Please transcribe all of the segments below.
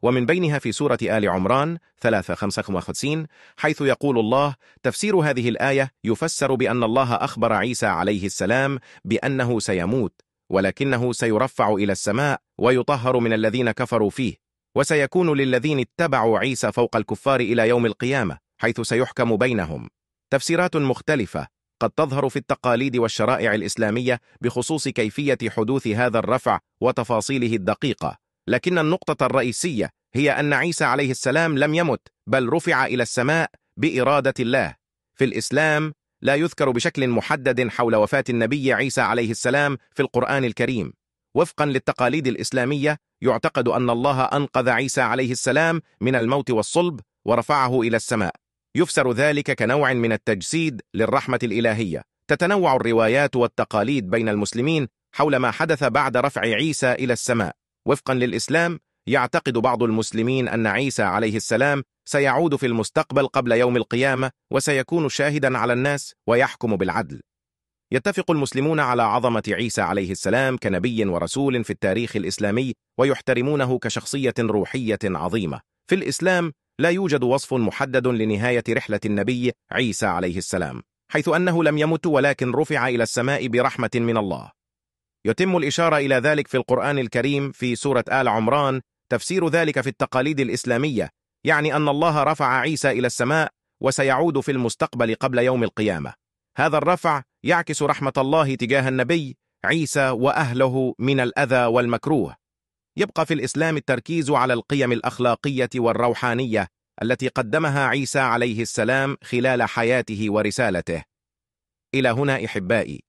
ومن بينها في سورة آل عمران 3:55 حيث يقول الله: تفسير هذه الآية يفسر بأن الله أخبر عيسى عليه السلام بأنه سيموت، ولكنه سيرفع إلى السماء ويطهر من الذين كفروا فيه، وسيكون للذين اتبعوا عيسى فوق الكفار إلى يوم القيامة حيث سيحكم بينهم. تفسيرات مختلفة قد تظهر في التقاليد والشرائع الإسلامية بخصوص كيفية حدوث هذا الرفع وتفاصيله الدقيقة، لكن النقطة الرئيسية هي أن عيسى عليه السلام لم يمت، بل رفع إلى السماء بإرادة الله. في الإسلام لا يذكر بشكل محدد حول وفاة النبي عيسى عليه السلام في القرآن الكريم. وفقا للتقاليد الإسلامية يعتقد أن الله أنقذ عيسى عليه السلام من الموت والصلب ورفعه إلى السماء. يفسر ذلك كنوع من التجسيد للرحمة الإلهية. تتنوع الروايات والتقاليد بين المسلمين حول ما حدث بعد رفع عيسى إلى السماء. وفقا للإسلام يعتقد بعض المسلمين أن عيسى عليه السلام سيعود في المستقبل قبل يوم القيامة وسيكون شاهدا على الناس ويحكم بالعدل. يتفق المسلمون على عظمة عيسى عليه السلام كنبي ورسول في التاريخ الإسلامي، ويحترمونه كشخصية روحية عظيمة. في الإسلام لا يوجد وصف محدد لنهاية رحلة النبي عيسى عليه السلام، حيث أنه لم يمت ولكن رفع إلى السماء برحمة من الله. يتم الإشارة إلى ذلك في القرآن الكريم في سورة آل عمران. تفسير ذلك في التقاليد الإسلامية يعني أن الله رفع عيسى إلى السماء وسيعود في المستقبل قبل يوم القيامة. هذا الرفع يعكس رحمة الله تجاه النبي عيسى وأهله من الأذى والمكروه. يبقى في الإسلام التركيز على القيم الأخلاقية والروحانية التي قدمها عيسى عليه السلام خلال حياته ورسالته. إلى هنا إحبائي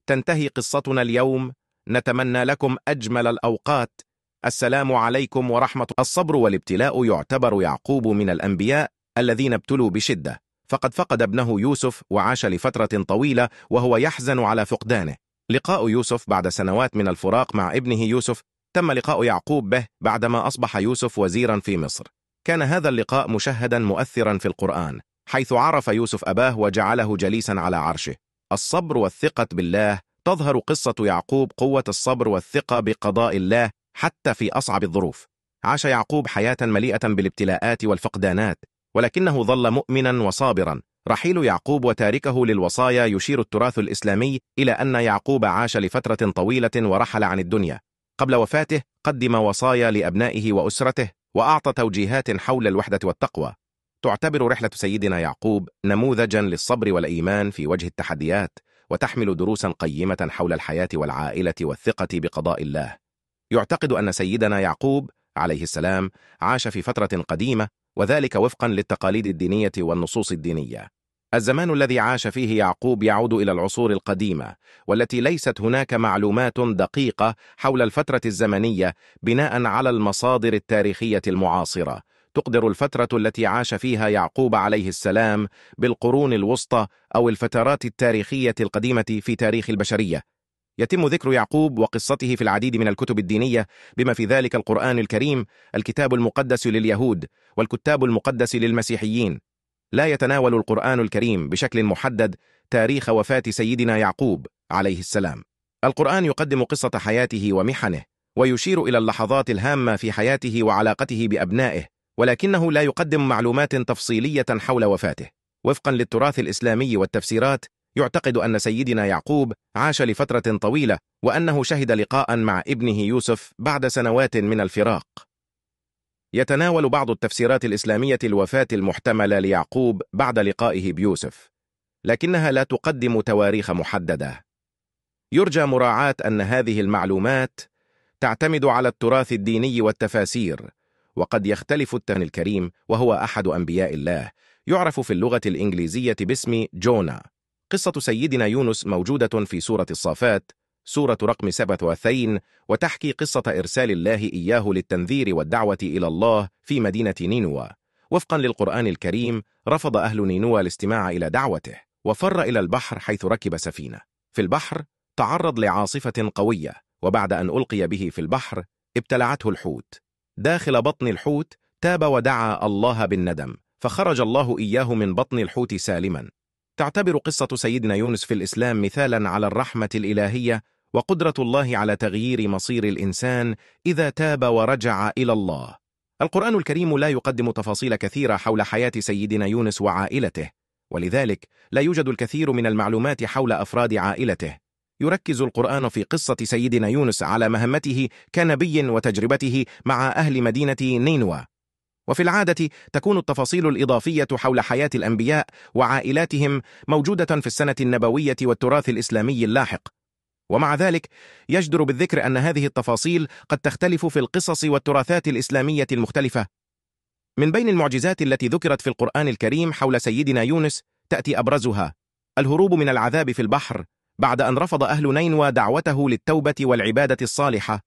تنتهي قصتنا اليوم. نتمنى لكم أجمل الأوقات. السلام عليكم ورحمة الله. الصبر والابتلاء. يعتبر يعقوب من الأنبياء الذين ابتلوا بشدة، فقد فقد ابنه يوسف وعاش لفترة طويلة وهو يحزن على فقدانه. لقاء يوسف بعد سنوات من الفراق مع ابنه يوسف. تم لقاء يعقوب به بعدما أصبح يوسف وزيرا في مصر. كان هذا اللقاء مشهدا مؤثرا في القرآن، حيث عرف يوسف أباه وجعله جليسا على عرشه. الصبر والثقة بالله. تظهر قصة يعقوب قوة الصبر والثقة بقضاء الله حتى في أصعب الظروف. عاش يعقوب حياة مليئة بالابتلاءات والفقدانات، ولكنه ظل مؤمنا وصابرا. رحيل يعقوب وتاركه للوصايا يشير التراث الإسلامي إلى أن يعقوب عاش لفترة طويلة ورحل عن الدنيا. قبل وفاته قدم وصايا لأبنائه وأسرته، وأعطى توجيهات حول الوحدة والتقوى. تعتبر رحلة سيدنا يعقوب نموذجا للصبر والإيمان في وجه التحديات، وتحمل دروسا قيمة حول الحياة والعائلة والثقة بقضاء الله. يعتقد أن سيدنا يعقوب عليه السلام عاش في فترة قديمة، وذلك وفقا للتقاليد الدينية والنصوص الدينية. الزمان الذي عاش فيه يعقوب يعود إلى العصور القديمة، والتي ليست هناك معلومات دقيقة حول الفترة الزمنية بناء على المصادر التاريخية المعاصرة. تقدر الفترة التي عاش فيها يعقوب عليه السلام بالقرون الوسطى أو الفترات التاريخية القديمة في تاريخ البشرية. يتم ذكر يعقوب وقصته في العديد من الكتب الدينية، بما في ذلك القرآن الكريم، الكتاب المقدس لليهود، والكتاب المقدس للمسيحيين. لا يتناول القرآن الكريم بشكل محدد تاريخ وفاة سيدنا يعقوب عليه السلام. القرآن يقدم قصة حياته ومحنه، ويشير إلى اللحظات الهامة في حياته وعلاقته بأبنائه، ولكنه لا يقدم معلومات تفصيلية حول وفاته. وفقا للتراث الإسلامي والتفسيرات يعتقد أن سيدنا يعقوب عاش لفترة طويلة، وأنه شهد لقاء مع ابنه يوسف بعد سنوات من الفراق. يتناول بعض التفسيرات الإسلامية الوفاة المحتملة ليعقوب بعد لقائه بيوسف، لكنها لا تقدم تواريخ محددة. يرجى مراعاة أن هذه المعلومات تعتمد على التراث الديني والتفاسير، وقد يختلف القرآن الكريم، وهو أحد أنبياء الله، يعرف في اللغة الإنجليزية باسم جونا. قصة سيدنا يونس موجودة في سورة الصافات، سورة رقم 27، وتحكي قصة إرسال الله إياه للتنذير والدعوة إلى الله في مدينة نينوى. وفقا للقرآن الكريم رفض أهل نينوى الاستماع إلى دعوته، وفر إلى البحر حيث ركب سفينة. في البحر تعرض لعاصفة قوية، وبعد أن ألقي به في البحر ابتلعته الحوت. داخل بطن الحوت تاب ودعا الله بالندم، فخرج الله إياه من بطن الحوت سالما. تعتبر قصة سيدنا يونس في الإسلام مثالا على الرحمة الإلهية وقدرة الله على تغيير مصير الإنسان إذا تاب ورجع إلى الله. القرآن الكريم لا يقدم تفاصيل كثيرة حول حياة سيدنا يونس وعائلته، ولذلك لا يوجد الكثير من المعلومات حول أفراد عائلته. يركز القرآن في قصة سيدنا يونس على مهمته كنبي وتجربته مع أهل مدينة نينوى. وفي العادة تكون التفاصيل الإضافية حول حياة الأنبياء وعائلاتهم موجودة في السنة النبوية والتراث الإسلامي اللاحق، ومع ذلك يجدر بالذكر أن هذه التفاصيل قد تختلف في القصص والتراثات الإسلامية المختلفة. من بين المعجزات التي ذكرت في القرآن الكريم حول سيدنا يونس تأتي أبرزها الهروب من العذاب في البحر. بعد أن رفض أهل نينوى دعوته للتوبة والعبادة الصالحة،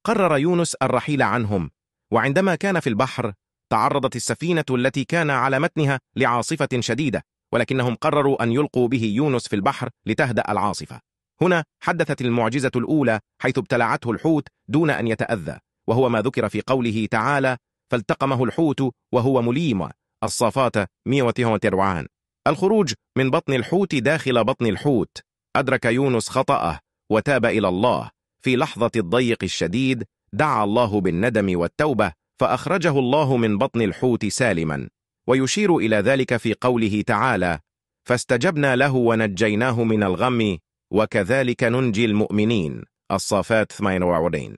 قرر يونس الرحيل عنهم، وعندما كان في البحر تعرضت السفينة التي كان على متنها لعاصفة شديدة، ولكنهم قرروا أن يلقوا به يونس في البحر لتهدأ العاصفة. هنا حدثت المعجزة الأولى، حيث ابتلعته الحوت دون أن يتأذى، وهو ما ذكر في قوله تعالى: فالتقمه الحوت وهو مليم. الصافات 142. الخروج من بطن الحوت داخل بطن الحوت. أدرك يونس خطأه وتاب إلى الله. في لحظة الضيق الشديد دعا الله بالندم والتوبة، فأخرجه الله من بطن الحوت سالما، ويشير إلى ذلك في قوله تعالى: فاستجبنا له ونجيناه من الغم وكذلك ننجي المؤمنين. الصافات 48.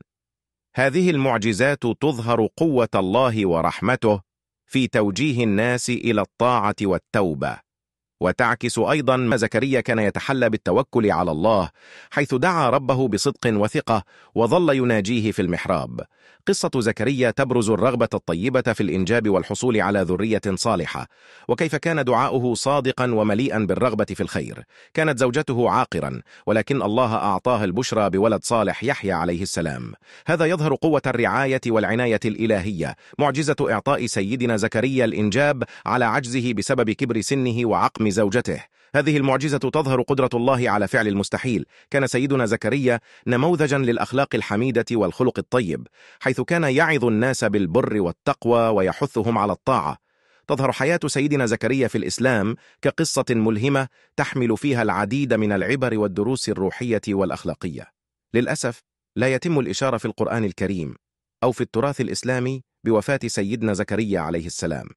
هذه المعجزات تظهر قوة الله ورحمته في توجيه الناس إلى الطاعة والتوبة، وتعكس أيضا ما زكريا كان يتحلى بالتوكل على الله، حيث دعا ربه بصدق وثقة وظل يناجيه في المحراب. قصة زكريا تبرز الرغبة الطيبة في الإنجاب والحصول على ذرية صالحة، وكيف كان دعاؤه صادقا ومليئا بالرغبة في الخير. كانت زوجته عاقرا، ولكن الله أعطاه البشرى بولد صالح يحيى عليه السلام. هذا يظهر قوة الرعاية والعناية الإلهية. معجزة إعطاء سيدنا زكريا الإنجاب على عجزه بسبب كبر سنه وعقم زوجته. هذه المعجزة تظهر قدرة الله على فعل المستحيل. كان سيدنا زكريا نموذجا للأخلاق الحميدة والخلق الطيب، حيث كان يعظ الناس بالبر والتقوى ويحثهم على الطاعة. تظهر حياة سيدنا زكريا في الإسلام كقصة ملهمة تحمل فيها العديد من العبر والدروس الروحية والأخلاقية. للأسف لا يتم الإشارة في القرآن الكريم أو في التراث الإسلامي بوفاة سيدنا زكريا عليه السلام،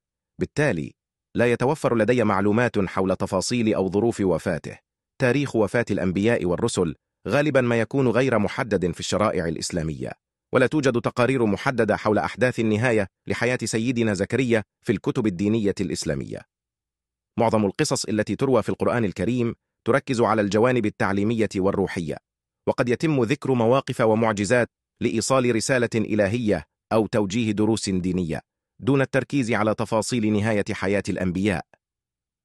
بالتالي لا يتوفر لدي معلومات حول تفاصيل أو ظروف وفاته. تاريخ وفاة الأنبياء والرسل غالبا ما يكون غير محدد في الشرائع الإسلامية، ولا توجد تقارير محددة حول أحداث النهاية لحياة سيدنا زكريا في الكتب الدينية الإسلامية. معظم القصص التي تروى في القرآن الكريم تركز على الجوانب التعليمية والروحية، وقد يتم ذكر مواقف ومعجزات لإيصال رسالة إلهية أو توجيه دروس دينية، دون التركيز على تفاصيل نهاية حياة الأنبياء.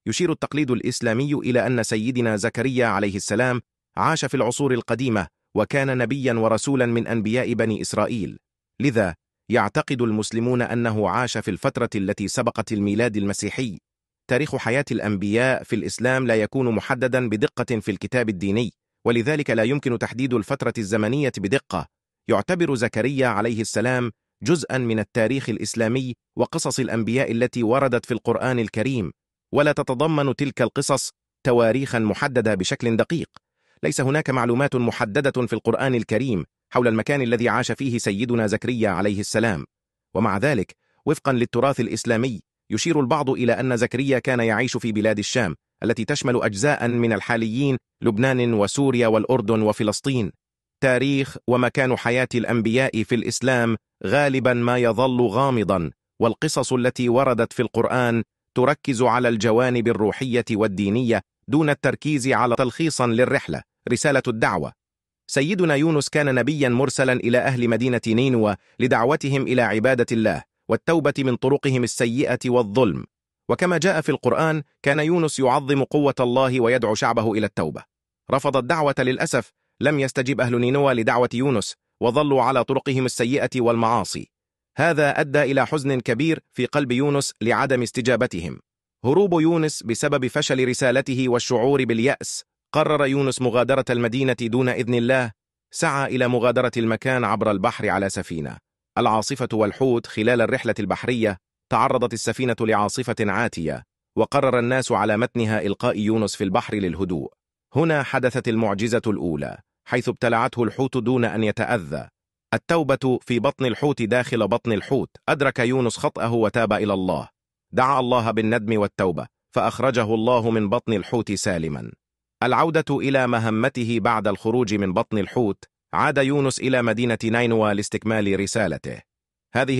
يشير التقليد الإسلامي إلى أن سيدنا زكريا عليه السلام عاش في العصور القديمة، وكان نبيا ورسولا من أنبياء بني إسرائيل، لذا يعتقد المسلمون أنه عاش في الفترة التي سبقت الميلاد المسيحي. تاريخ حياة الأنبياء في الإسلام لا يكون محددا بدقة في الكتاب الديني، ولذلك لا يمكن تحديد الفترة الزمنية بدقة. يعتبر زكريا عليه السلام جزءا من التاريخ الإسلامي وقصص الأنبياء التي وردت في القرآن الكريم، ولا تتضمن تلك القصص تواريخا محددة بشكل دقيق. ليس هناك معلومات محددة في القرآن الكريم حول المكان الذي عاش فيه سيدنا زكريا عليه السلام، ومع ذلك وفقا للتراث الإسلامي يشير البعض إلى أن زكريا كان يعيش في بلاد الشام التي تشمل أجزاء من الحاليين لبنان وسوريا والأردن وفلسطين. تاريخ ومكان حياة الأنبياء في الإسلام غالبا ما يظل غامضا، والقصص التي وردت في القرآن تركز على الجوانب الروحية والدينية دون التركيز على تلخيصا للرحلة. رسالة الدعوة. سيدنا يونس كان نبيا مرسلا إلى أهل مدينة نينوى لدعوتهم إلى عبادة الله والتوبة من طرقهم السيئة والظلم، وكما جاء في القرآن كان يونس يعظم قوة الله ويدعو شعبه إلى التوبة. رفض الدعوة للأسف، لم يستجب أهل نينوى لدعوة يونس وظلوا على طرقهم السيئة والمعاصي. هذا أدى إلى حزن كبير في قلب يونس لعدم استجابتهم. هروب يونس بسبب فشل رسالته والشعور باليأس، قرر يونس مغادرة المدينة دون إذن الله. سعى إلى مغادرة المكان عبر البحر على سفينة. العاصفة والحوت. خلال الرحلة البحرية تعرضت السفينة لعاصفة عاتية، وقرر الناس على متنها إلقاء يونس في البحر للهدوء. هنا حدثت المعجزة الأولى، حيث ابتلعته الحوت دون أن يتأذى. التوبة في بطن الحوت داخل بطن الحوت. أدرك يونس خطأه وتاب إلى الله، دعا الله بالندم والتوبة، فأخرجه الله من بطن الحوت سالما. العودة إلى مهمته بعد الخروج من بطن الحوت. عاد يونس إلى مدينة نينوى لاستكمال رسالته. هذه